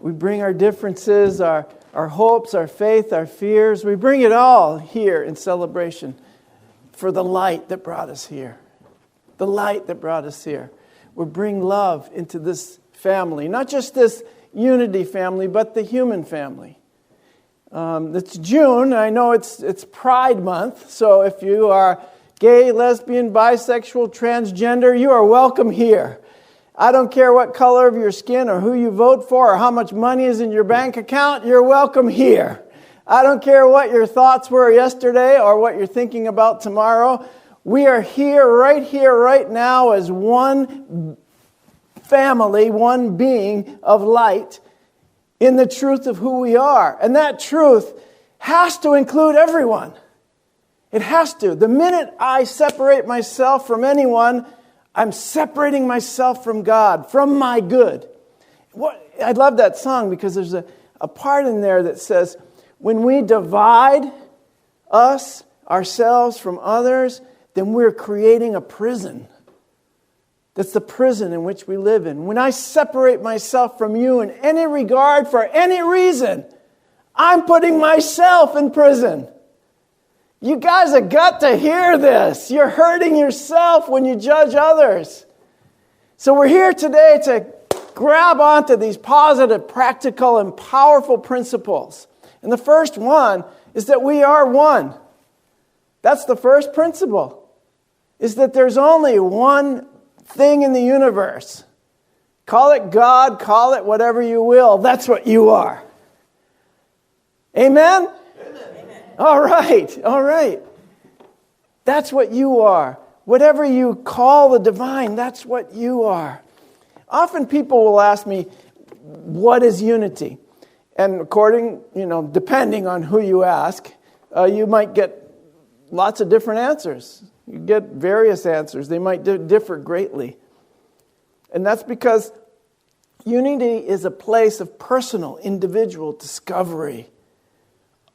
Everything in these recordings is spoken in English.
We bring our differences, our hopes, our faith, our fears. We bring it all here in celebration for the light that brought us here. The light that brought us here. We bring love into this family. Not just this unity family, but the human family. It's June. I know it's Pride Month. So if you are gay, lesbian, bisexual, transgender, you are welcome here. I don't care what color of your skin or who you vote for or how much money is in your bank account, you're welcome here. I don't care what your thoughts were yesterday or what you're thinking about tomorrow. We are here, right now as one family, one being of light in the truth of who we are. And that truth has to include everyone. It has to. The minute I separate myself from anyone, I'm separating myself from God, from my good. I love that song because there's a part in there that says, when we divide ourselves from others, then we're creating a prison. That's the prison in which we live in. When I separate myself from you in any regard for any reason, I'm putting myself in prison. You guys have got to hear this. You're hurting yourself when you judge others. So we're here today to grab onto these positive, practical, and powerful principles. And the first one is that we are one. That's the first principle, is that there's only one thing in the universe. Call it God, call it whatever you will. That's what you are. Amen? All right. That's what you are. Whatever you call the divine, that's what you are. Often people will ask me, what is unity? And depending on who you ask, you might get lots of different answers. You get various answers. They might differ greatly. And that's because unity is a place of personal, individual discovery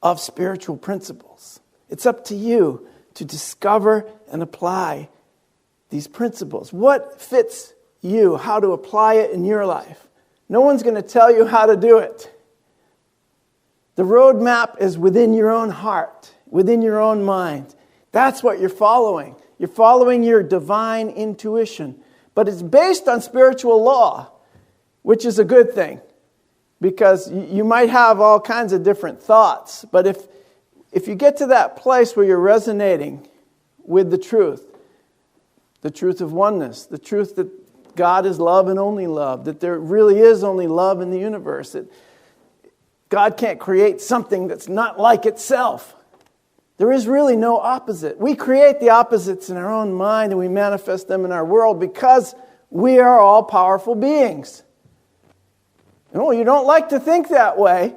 of spiritual principles. It's up to you to discover and apply these principles. What fits you, how to apply it in your life. No one's going to tell you how to do it. The roadmap is within your own heart, within your own mind. That's what you're following. You're following your divine intuition. But it's based on spiritual law, which is a good thing. Because you might have all kinds of different thoughts. But if you get to that place where you're resonating with the truth of oneness, the truth that God is love and only love, that there really is only love in the universe, that God can't create something that's not like itself. There is really no opposite. We create the opposites in our own mind and we manifest them in our world because we are all powerful beings. No, you don't like to think that way,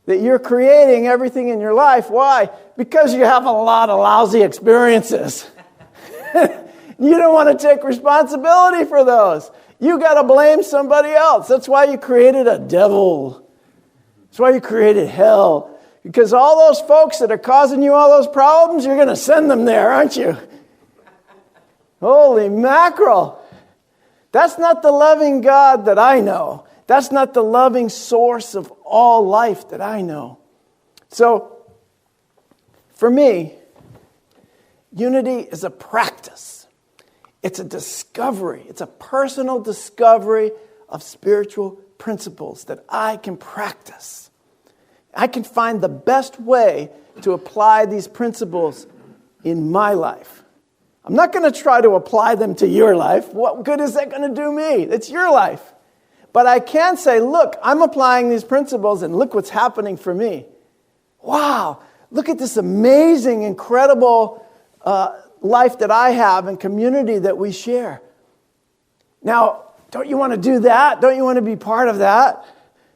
that you're creating everything in your life. Why? Because you have a lot of lousy experiences. You don't want to take responsibility for those. You got to blame somebody else. That's why you created a devil. That's why you created hell. Because all those folks that are causing you all those problems, you're going to send them there, aren't you? Holy mackerel. That's not the loving God that I know. That's not the loving source of all life that I know. So, for me, unity is a practice. It's a discovery. It's a personal discovery of spiritual principles that I can practice. I can find the best way to apply these principles in my life. I'm not going to try to apply them to your life. What good is that going to do me? It's your life. But I can say, look, I'm applying these principles and look what's happening for me. Wow, look at this amazing, incredible life that I have and community that we share. Now, don't you want to do that? Don't you want to be part of that?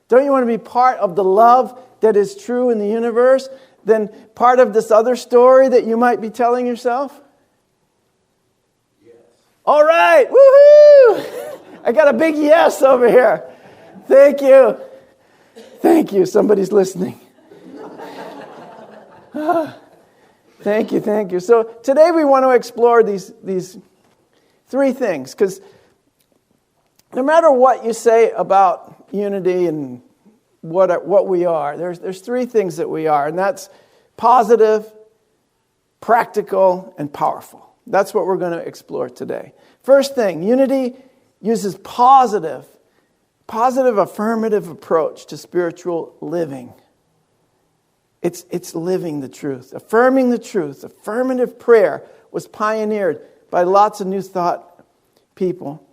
Don't you want to be part of the love that is true in the universe? Then part of this other story that you might be telling yourself? Yes. All right, woohoo! I got a big yes over here. Thank you. Thank you. Somebody's listening. Thank you. So today we want to explore these three things. Because no matter what you say about unity and what we are. There's three things that we are, and that's positive, practical, and powerful. That's what we're going to explore today. First thing, unity uses positive, affirmative approach to spiritual living. It's living the truth, affirming the truth. Affirmative prayer was pioneered by lots of New Thought people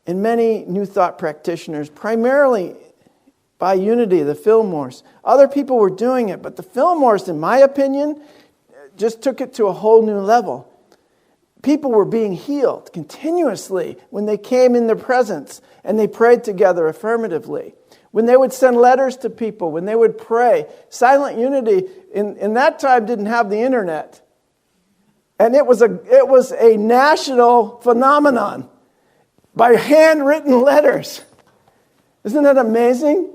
and many New Thought practitioners, primarily by Unity, the Fillmores. Other people were doing it, but the Fillmores, in my opinion, just took it to a whole new level. People were being healed continuously when they came in their presence and they prayed together affirmatively. When they would send letters to people, when they would pray. Silent Unity in that time didn't have the internet. And it was a national phenomenon by handwritten letters. Isn't that amazing?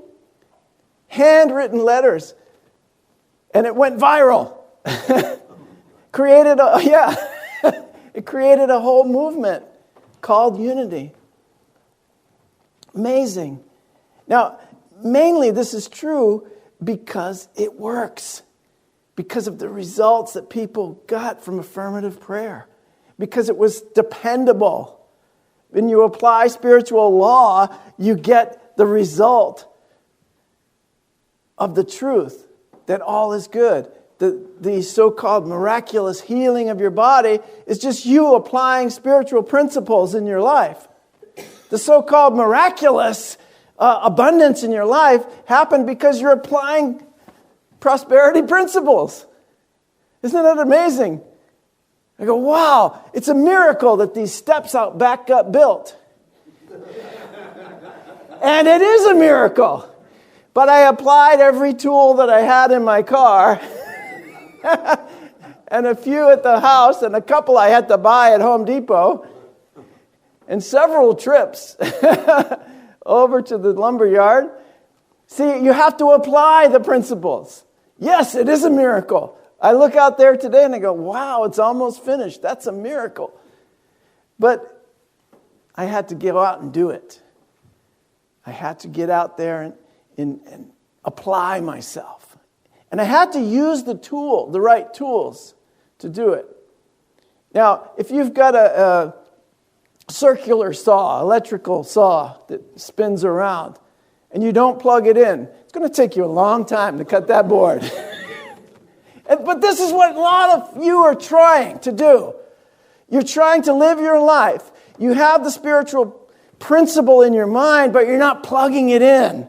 Handwritten letters. And it went viral. It created a whole movement called Unity. Amazing. Now, mainly this is true because it works. Because of the results that people got from affirmative prayer. Because it was dependable. When you apply spiritual law, you get the result of the truth that all is good. The so-called miraculous healing of your body is just you applying spiritual principles in your life. The so-called miraculous abundance in your life happened because you're applying prosperity principles. Isn't that amazing? I go, wow, it's a miracle that these steps out back got built. And it is a miracle. But I applied every tool that I had in my car and a few at the house and a couple I had to buy at Home Depot and several trips over to the lumber yard. See, you have to apply the principles. Yes, it is a miracle. I look out there today and I go, wow, it's almost finished. That's a miracle. But I had to go out and do it. I had to get out there and apply myself. And I had to use the right tools to do it. Now, if you've got a circular saw, electrical saw that spins around, and you don't plug it in, it's going to take you a long time to cut that board. But this is what a lot of you are trying to do. You're trying to live your life. You have the spiritual principle in your mind, but you're not plugging it in.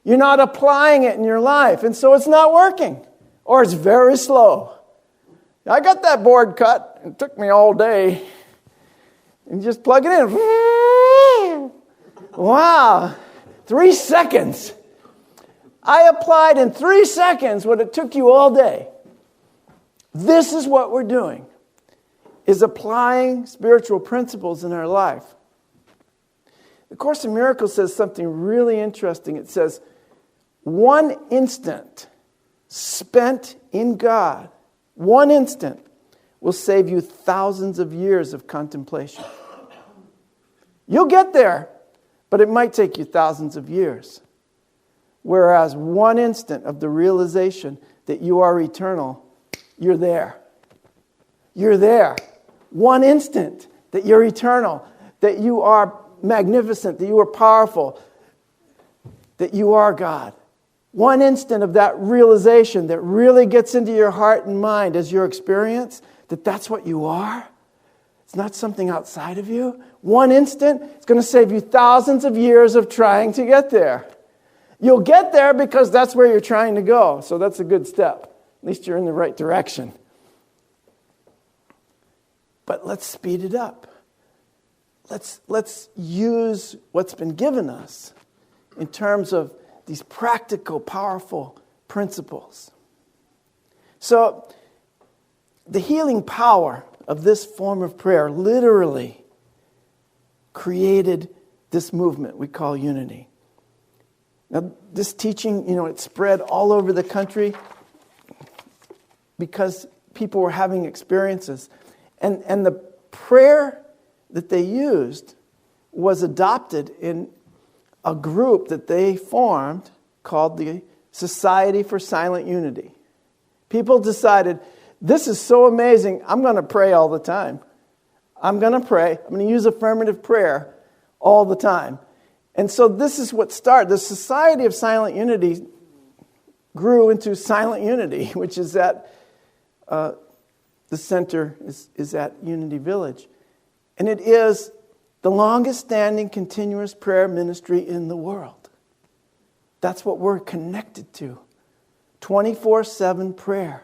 You're not applying it in your life, and so it's not working, or it's very slow. I got that board cut. It took me all day. And just plug it in. Wow, 3 seconds. I applied in 3 seconds what it took you all day. This is what we're doing, is applying spiritual principles in our life. The Course in Miracles says something really interesting. It says, 1 instant spent in God, 1 instant, will save you thousands of years of contemplation. You'll get there, but it might take you thousands of years. Whereas 1 instant of the realization that you are eternal, you're there. You're there. 1 instant that you're eternal, that you are magnificent, that you are powerful, that you are God. 1 instant of that realization that really gets into your heart and mind as your experience, that that's what you are. It's not something outside of you. 1 instant, it's going to save you thousands of years of trying to get there. You'll get there because that's where you're trying to go. So that's a good step. At least you're in the right direction. But let's speed it up. Let's use what's been given us in terms of these practical, powerful principles. So, the healing power of this form of prayer literally created this movement we call Unity. Now, this teaching, it spread all over the country because people were having experiences. And the prayer that they used was adopted in a group that they formed called the Society for Silent Unity. People decided, this is so amazing, I'm going to pray all the time. I'm going to pray. I'm going to use affirmative prayer all the time. And so this is what started. The Society of Silent Unity grew into Silent Unity, which is at the center is at Unity Village. And it is the longest standing continuous prayer ministry in the world. That's what we're connected to. 24/7 prayer.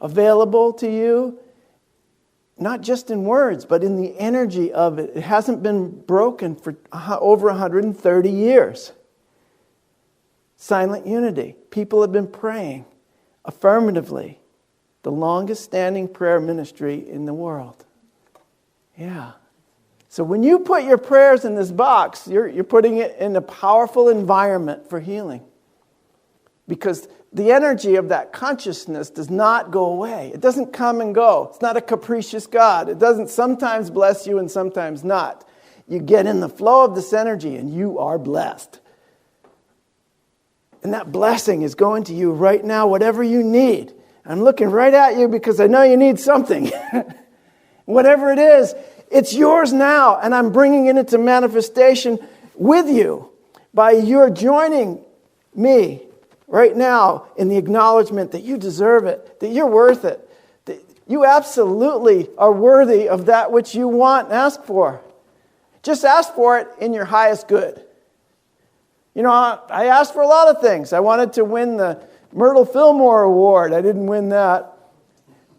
Available to you, not just in words, but in the energy of it. It hasn't been broken for over 130 years. Silent Unity. People have been praying affirmatively. The longest standing prayer ministry in the world. Yeah. So when you put your prayers in this box, you're putting it in a powerful environment for healing. Because the energy of that consciousness does not go away. It doesn't come and go. It's not a capricious God. It doesn't sometimes bless you and sometimes not. You get in the flow of this energy and you are blessed. And that blessing is going to you right now, whatever you need. I'm looking right at you because I know you need something. Whatever it is, it's yours now. And I'm bringing it into manifestation with you by your joining me right now in the acknowledgement that you deserve it, that you're worth it, that you absolutely are worthy of that which you want and ask for. Just ask for it in your highest good. You know, I asked for a lot of things. I wanted to win the Myrtle Fillmore Award. I didn't win that.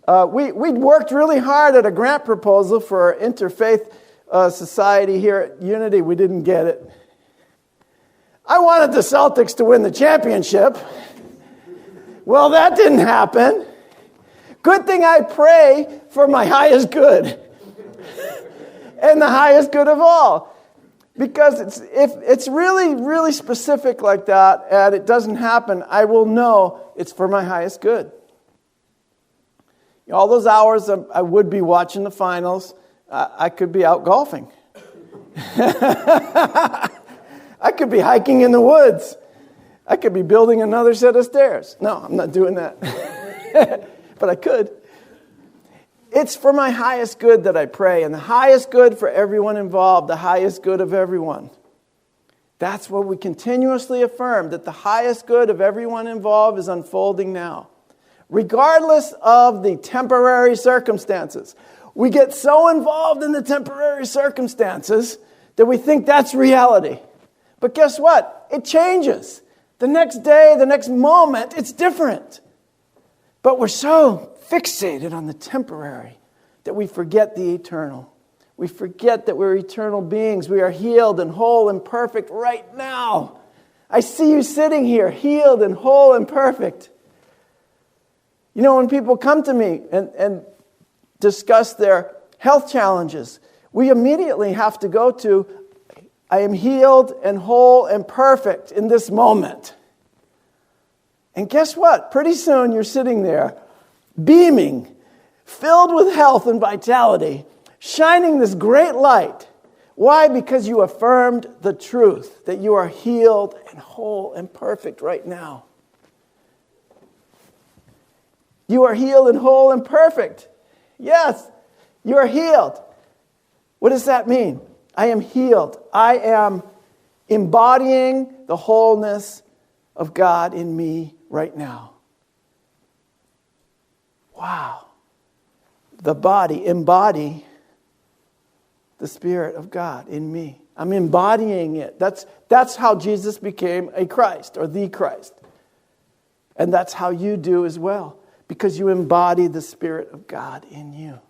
We'd worked really hard at a grant proposal for our interfaith society here at Unity. We didn't get it. I wanted the Celtics to win the championship. Well, that didn't happen. Good thing I pray for my highest good. And the highest good of all. Because if it's really, really specific like that and it doesn't happen, I will know it's for my highest good. All those hours I would be watching the finals, I could be out golfing. I could be hiking in the woods. I could be building another set of stairs. No, I'm not doing that. But I could. It's for my highest good that I pray, and the highest good for everyone involved, the highest good of everyone. That's what we continuously affirm, that the highest good of everyone involved is unfolding now. Regardless of the temporary circumstances. We get so involved in the temporary circumstances that we think that's reality. But guess what? It changes. The next day, the next moment, it's different. But we're so fixated on the temporary that we forget the eternal. We forget that we're eternal beings. We are healed and whole and perfect right now. I see you sitting here, healed and whole and perfect. You know, when people come to me and discuss their health challenges, we immediately have to go to, I am healed and whole and perfect in this moment. And guess what? Pretty soon you're sitting there, beaming, filled with health and vitality, shining this great light. Why? Because you affirmed the truth that you are healed and whole and perfect right now. You are healed and whole and perfect. Yes, you are healed. What does that mean? I am healed. I am embodying the wholeness of God in me right now. Wow. The body, embody the Spirit of God in me. I'm embodying it. That's how Jesus became a Christ or the Christ. And that's how you do as well. Because you embody the Spirit of God in you.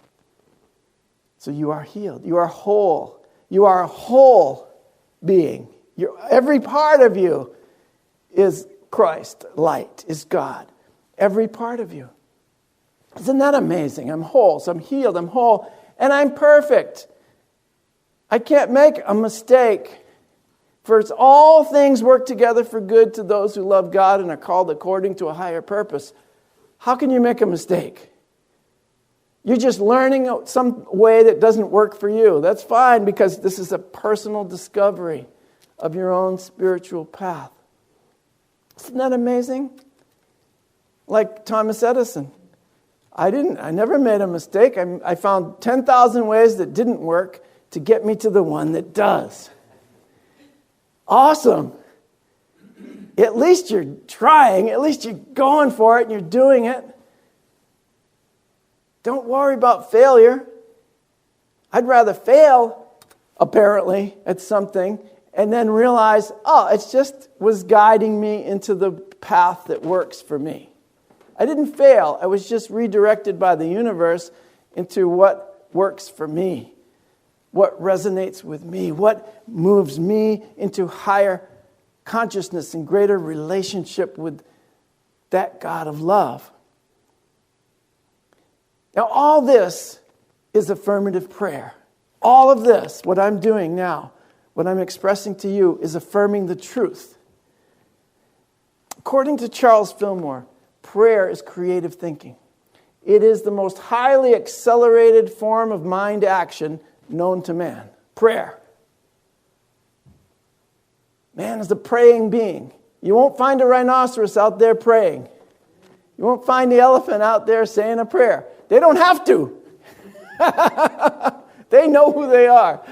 So you are healed. You are whole. You are a whole being. Every part of you is Christ. Light is God. Every part of you. Isn't that amazing? I'm whole. So I'm healed. I'm whole. And I'm perfect. I can't make a mistake. For it's all things work together for good to those who love God and are called according to a higher purpose. How can you make a mistake? You're just learning some way that doesn't work for you. That's fine, because this is a personal discovery of your own spiritual path. Isn't that amazing? Like Thomas Edison. I never made a mistake. I found 10,000 ways that didn't work to get me to the one that does. Awesome. At least you're trying. At least you're going for it and you're doing it. Don't worry about failure. I'd rather fail, apparently, at something and then realize, it just was guiding me into the path that works for me. I didn't fail. I was just redirected by the universe into what works for me, what resonates with me, what moves me into higher consciousness and greater relationship with that God of love. Now, all this is affirmative prayer. All of this, what I'm doing now, what I'm expressing to you, is affirming the truth. According to Charles Fillmore, prayer is creative thinking. It is the most highly accelerated form of mind action known to man. Prayer. Man is a praying being. You won't find a rhinoceros out there praying. You won't find the elephant out there saying a prayer. They don't have to. They know who they are.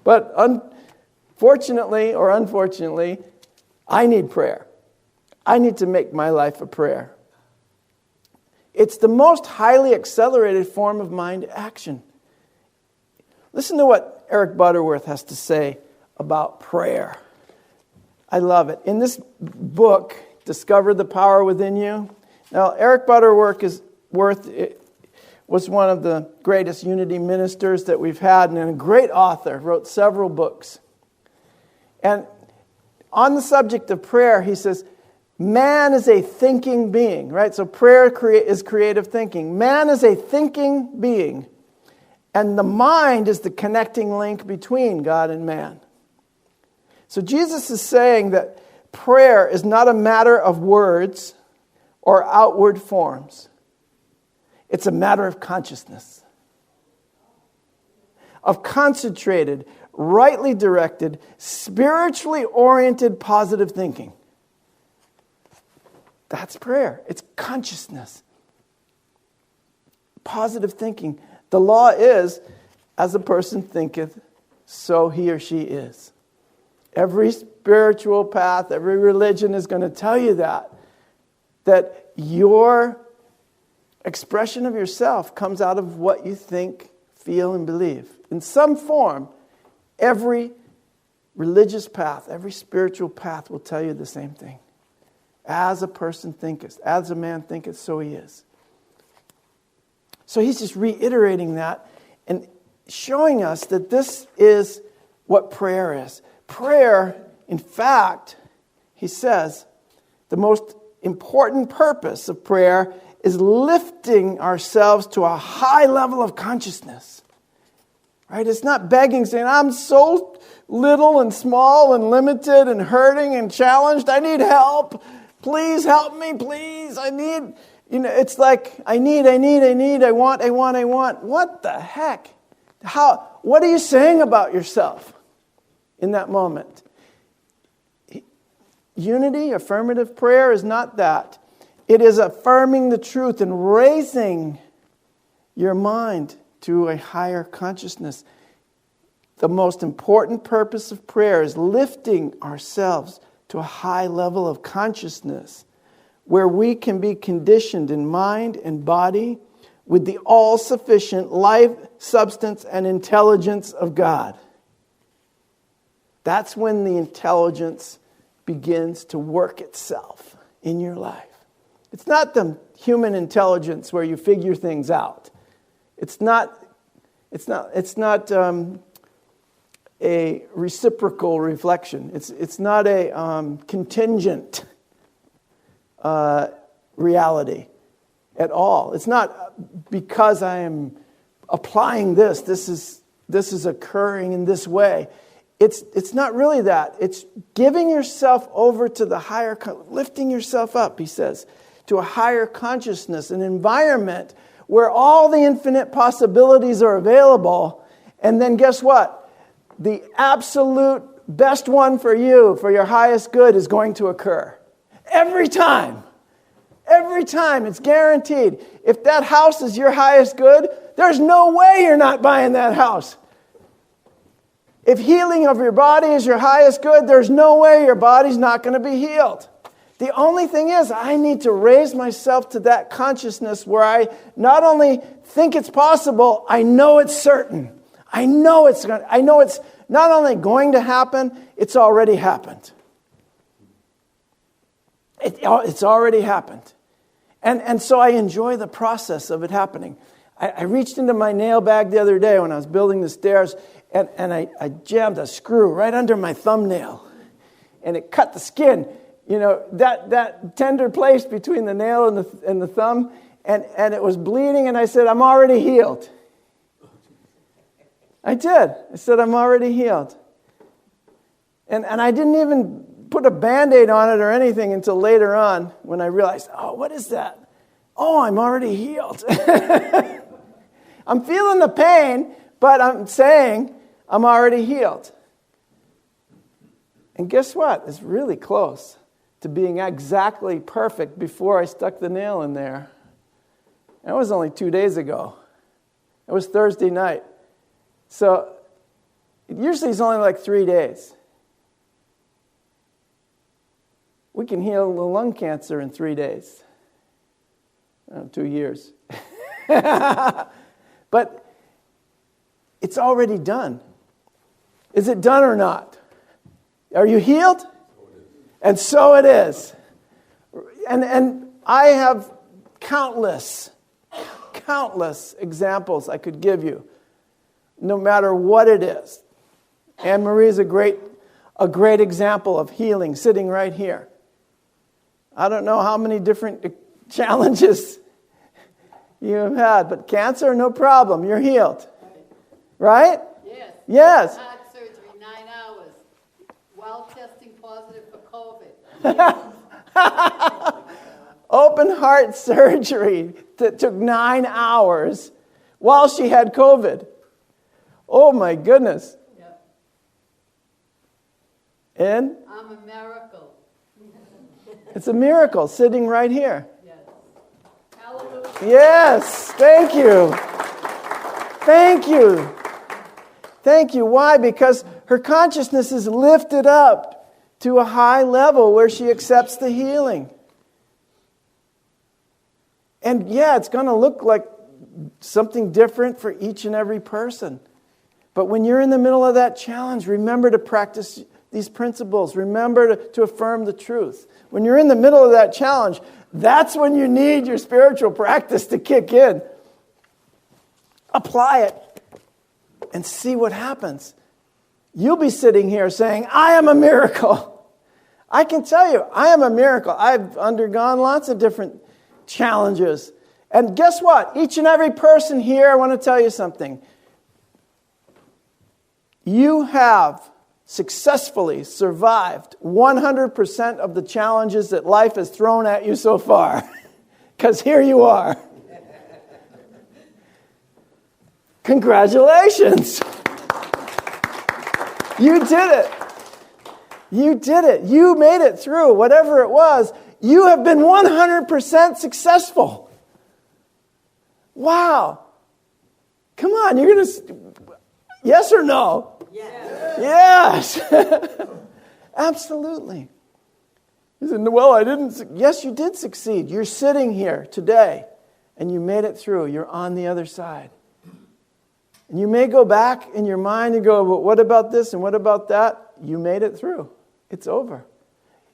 But unfortunately or unfortunately, I need prayer. I need to make my life a prayer. It's the most highly accelerated form of mind action. Listen to what Eric Butterworth has to say about prayer. I love it. In this book, Discover the Power Within You. Now, Eric Butterworth was one of the greatest unity ministers that we've had and a great author, wrote several books. And on the subject of prayer, he says, man is a thinking being, right? So prayer is creative thinking. Man is a thinking being, and the mind is the connecting link between God and man. So Jesus is saying that prayer is not a matter of words or outward forms. It's a matter of consciousness, of concentrated, rightly directed, spiritually oriented, positive thinking. That's prayer. It's consciousness. Positive thinking. The law is, as a person thinketh, so he or she is. Every spiritual path, every religion is going to tell you that your expression of yourself comes out of what you think, feel, and believe. In some form, every religious path, every spiritual path will tell you the same thing. As a person thinketh, as a man thinketh, so he is. So he's just reiterating that and showing us that this is what prayer is. Prayer, in fact, he says, the most important purpose of prayer is lifting ourselves to a high level of consciousness. Right? It's not begging, saying, I'm so little and small and limited and hurting and challenged. I need help. Please help me, please. I need, it's like, I want. What the heck? What are you saying about yourself in that moment? Unity, affirmative prayer is not that. It is affirming the truth and raising your mind to a higher consciousness. The most important purpose of prayer is lifting ourselves to a high level of consciousness where we can be conditioned in mind and body with the all-sufficient life, substance, and intelligence of God. That's when the intelligence begins to work itself in your life. It's not the human intelligence where you figure things out. It's not a reciprocal reflection. It's not a contingent reality at all. It's not because I am applying this. This is occurring in this way. It's not really that. It's giving yourself over to the higher, lifting yourself up, he says, to a higher consciousness, an environment where all the infinite possibilities are available. And then guess what? The absolute best one for you, for your highest good, is going to occur. Every time. Every time. It's guaranteed. If that house is your highest good, there's no way you're not buying that house. If healing of your body is your highest good, there's no way your body's not going to be healed. The only thing is, I need to raise myself to that consciousness where I not only think it's possible, I know it's certain. I know it's not only going to happen, it's already happened. It's already happened. And so I enjoy the process of it happening. I reached into my nail bag the other day when I was building the stairs, and I jammed a screw right under my thumbnail. And it cut the skin, that tender place between the nail and the thumb. And it was bleeding, and I said, I'm already healed. I did. I said, I'm already healed. And I didn't even put a Band-Aid on it or anything until later on when I realized, what is that? Oh, I'm already healed. I'm feeling the pain, but I'm saying I'm already healed. And guess what? It's really close to being exactly perfect before I stuck the nail in there. That was only 2 days ago. It was Thursday night. So usually it's only like 3 days. We can heal the lung cancer in 3 days. 2 years. But it's already done. Is it done or not? Are you healed? And so it is. And I have countless examples I could give you, no matter what it is. Anne-Marie is a great example of healing sitting right here. I don't know how many different challenges you have had, but cancer, no problem. You're healed. Right? Yes. Yes. Heart surgery, 9 hours, while testing positive for COVID. Open heart surgery that took 9 hours while she had COVID. Oh my goodness. Yep. And? I'm a miracle. It's a miracle sitting right here. Yes. Hallelujah. Yes. Thank you. Thank you. Thank you. Why? Because her consciousness is lifted up to a high level where she accepts the healing. And yeah, it's going to look like something different for each and every person. But when you're in the middle of that challenge, remember to practice these principles. Remember to affirm the truth. When you're in the middle of that challenge, that's when you need your spiritual practice to kick in. Apply it and see what happens. You'll be sitting here saying, I am a miracle. I can tell you, I am a miracle. I've undergone lots of different challenges. And guess what? Each and every person here, I want to tell you something. You have successfully survived 100% of the challenges that life has thrown at you so far. Because here you are. Congratulations. You did it. You did it. You made it through whatever it was. You have been 100% successful. Wow. Come on, you're going to... Yes or no? Yes. Absolutely. You said, well, I didn't... Yes, you did succeed. You're sitting here today, and you made it through. You're on the other side. And you may go back in your mind and go, but what about this and what about that? You made it through. It's over.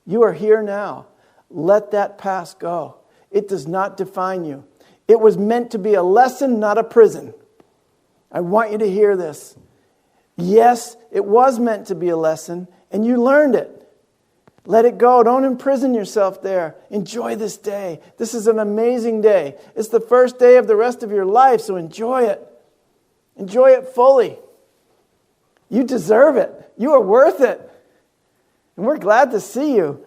You are here now. Let that past go. It does not define you. It was meant to be a lesson, not a prison. I want you to hear this. Yes, it was meant to be a lesson, and you learned it. Let it go. Don't imprison yourself there. Enjoy this day. This is an amazing day. It's the first day of the rest of your life, so enjoy it. Enjoy it fully. You deserve it. You are worth it. And we're glad to see you.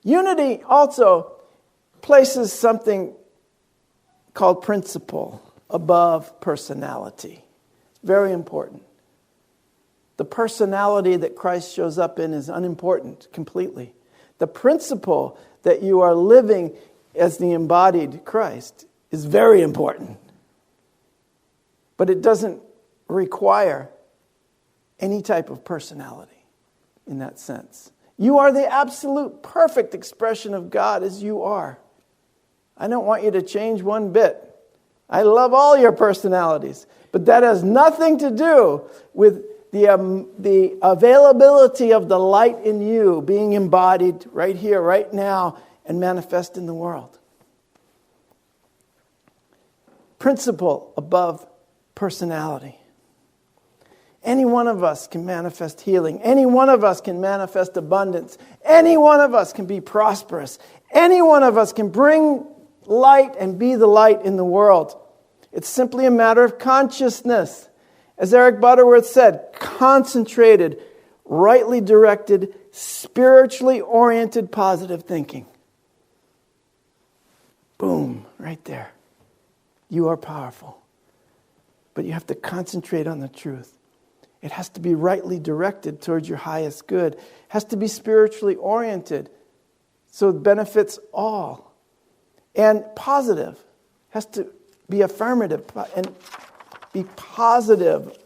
Unity also places something called principle above personality. It's very important. The personality that Christ shows up in is unimportant completely. The principle that you are living as the embodied Christ is very important. But it doesn't require any type of personality in that sense. You are the absolute perfect expression of God as you are. I don't want you to change one bit. I love all your personalities, but that has nothing to do with the availability of the light in you being embodied right here, right now, and manifest in the world. Principle above personality. Any one of us can manifest healing. Any one of us can manifest abundance. Any one of us can be prosperous. Any one of us can bring light and be the light in the world. It's simply a matter of consciousness. As Eric Butterworth said, concentrated, rightly directed, spiritually oriented, positive thinking. Boom, right there. You are powerful. But you have to concentrate on the truth. It has to be rightly directed towards your highest good. It has to be spiritually oriented so it benefits all. And positive. It has to be affirmative and be positive.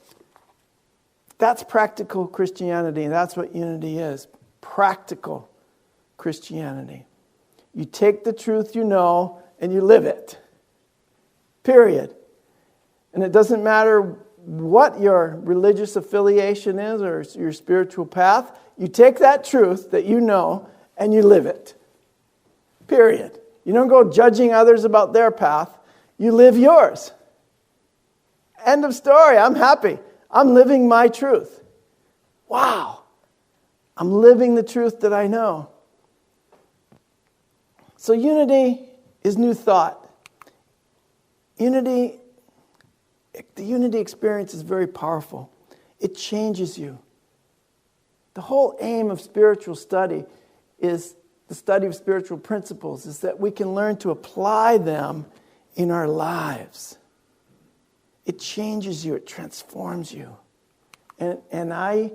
That's practical Christianity. That's what unity is. Practical Christianity. You take the truth you know and you live it. Period. And it doesn't matter what your religious affiliation is or your spiritual path. You take that truth that you know and you live it. Period. You don't go judging others about their path. You live yours. End of story. I'm happy. I'm living my truth. Wow. I'm living the truth that I know. So unity is new thought. The unity experience is very powerful. It changes you. The whole aim of spiritual study is the study of spiritual principles, is that we can learn to apply them in our lives. It changes you. It transforms you. And I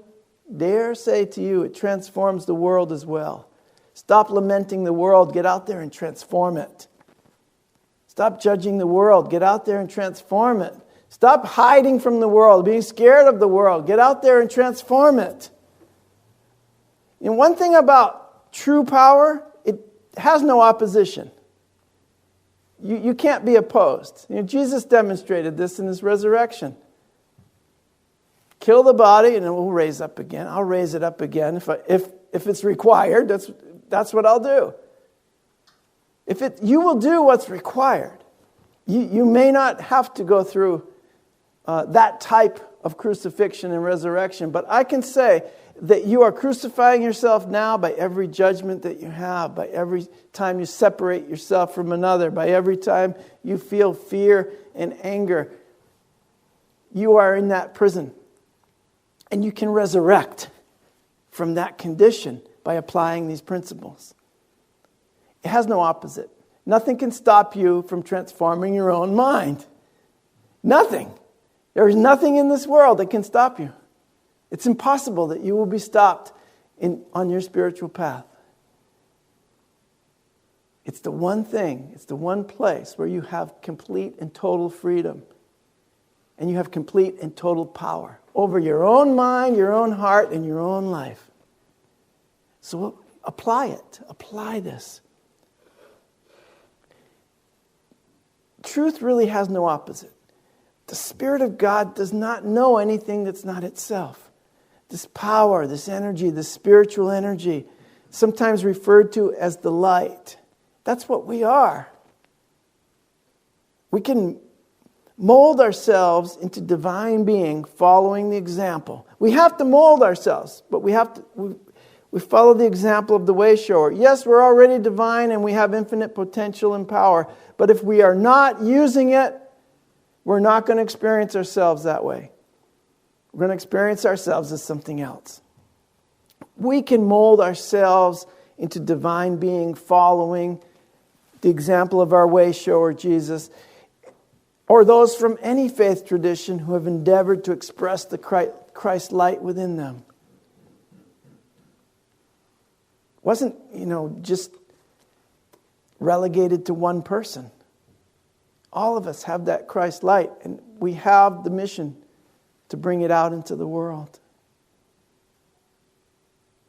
dare say to you, it transforms the world as well. Stop lamenting the world. Get out there and transform it. Stop judging the world. Get out there and transform it. Stop hiding from the world, being scared of the world. Get out there and transform it. And one thing about true power, it has no opposition. You can't be opposed. Jesus demonstrated this in his resurrection. Kill the body and it will raise up again. I'll raise it up again if it's required. That's what I'll do. You will do what's required. You may not have to go through that type of crucifixion and resurrection, but I can say that you are crucifying yourself now by every judgment that you have, by every time you separate yourself from another, by every time you feel fear and anger. You are in that prison. And you can resurrect from that condition by applying these principles. It has no opposite. Nothing can stop you from transforming your own mind. Nothing. There is nothing in this world that can stop you. It's impossible that you will be stopped on your spiritual path. It's the one thing, it's the one place where you have complete and total freedom. And you have complete and total power over your own mind, your own heart, and your own life. So apply it. Apply this. Truth really has no opposite. The Spirit of God does not know anything that's not itself. This power, this energy, this spiritual energy, sometimes referred to as the light. That's what we are. We can mold ourselves into divine being following the example. We have to mold ourselves, but we follow the example of the way shower. Yes, we're already divine and we have infinite potential and power, but if we are not using it, we're not going to experience ourselves that way. We're going to experience ourselves as something else. We can mold ourselves into divine being following the example of our way shower, Jesus, or those from any faith tradition who have endeavored to express the Christ light within them. Wasn't, just relegated to one person. All of us have that Christ light, and we have the mission to bring it out into the world.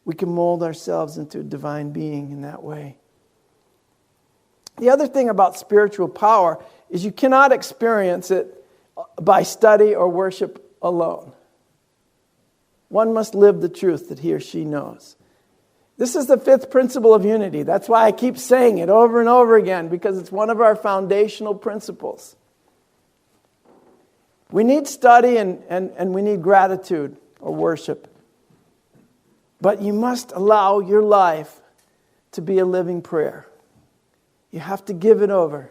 We can mold ourselves into a divine being in that way. The other thing about spiritual power is you cannot experience it by study or worship alone. One must live the truth that he or she knows. This is the fifth principle of unity. That's why I keep saying it over and over again, because it's one of our foundational principles. We need study and we need gratitude or worship. But you must allow your life to be a living prayer. You have to give it over.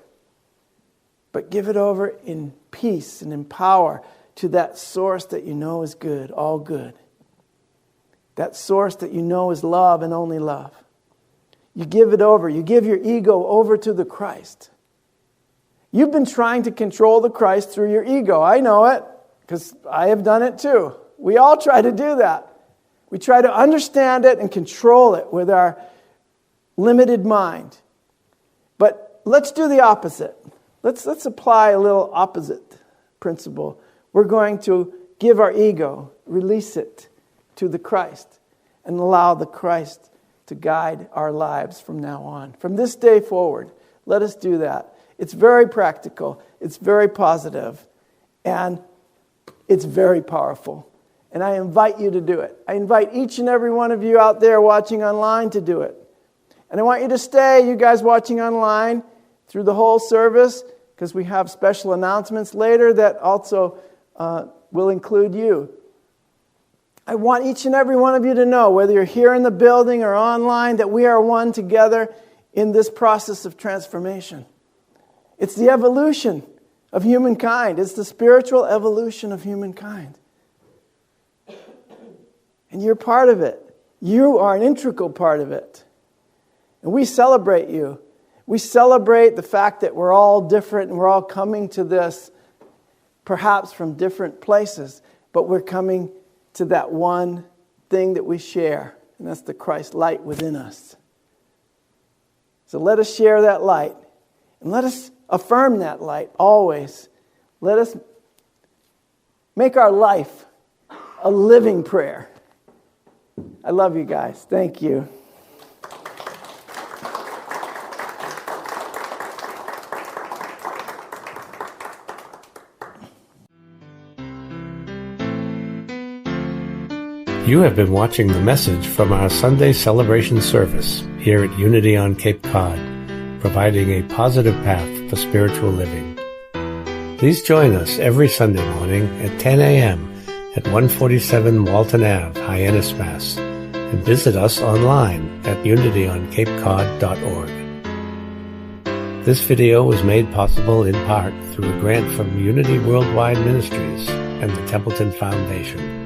But give it over in peace and in power to that source that you know is good, all good. That source that you know is love and only love. You give it over. You give your ego over to the Christ. You've been trying to control the Christ through your ego. I know it, because I have done it too. We all try to do that. We try to understand it and control it with our limited mind. But let's do the opposite. Let's apply a little opposite principle. We're going to give our ego, release it to the Christ, and allow the Christ to guide our lives from now on. From this day forward, let us do that. It's very practical, it's very positive, and it's very powerful. And I invite you to do it. I invite each and every one of you out there watching online to do it. And I want you to stay, you guys watching online, through the whole service, because we have special announcements later that also will include you. I want each and every one of you to know, whether you're here in the building or online, that we are one together in this process of transformation. It's the evolution of humankind. It's the spiritual evolution of humankind. And you're part of it. You are an integral part of it. And we celebrate you. We celebrate the fact that we're all different and we're all coming to this perhaps from different places, but we're coming to that one thing that we share, and that's the Christ light within us. So let us share that light, and let us affirm that light always. Let us make our life a living prayer. I love you guys. Thank you. You have been watching the message from our Sunday celebration service here at Unity on Cape Cod, providing a positive path for spiritual living. Please join us every Sunday morning at 10 a.m. at 147 Walton Ave, Hyannis, Mass., and visit us online at unityoncapecod.org. This video was made possible in part through a grant from Unity Worldwide Ministries and the Templeton Foundation.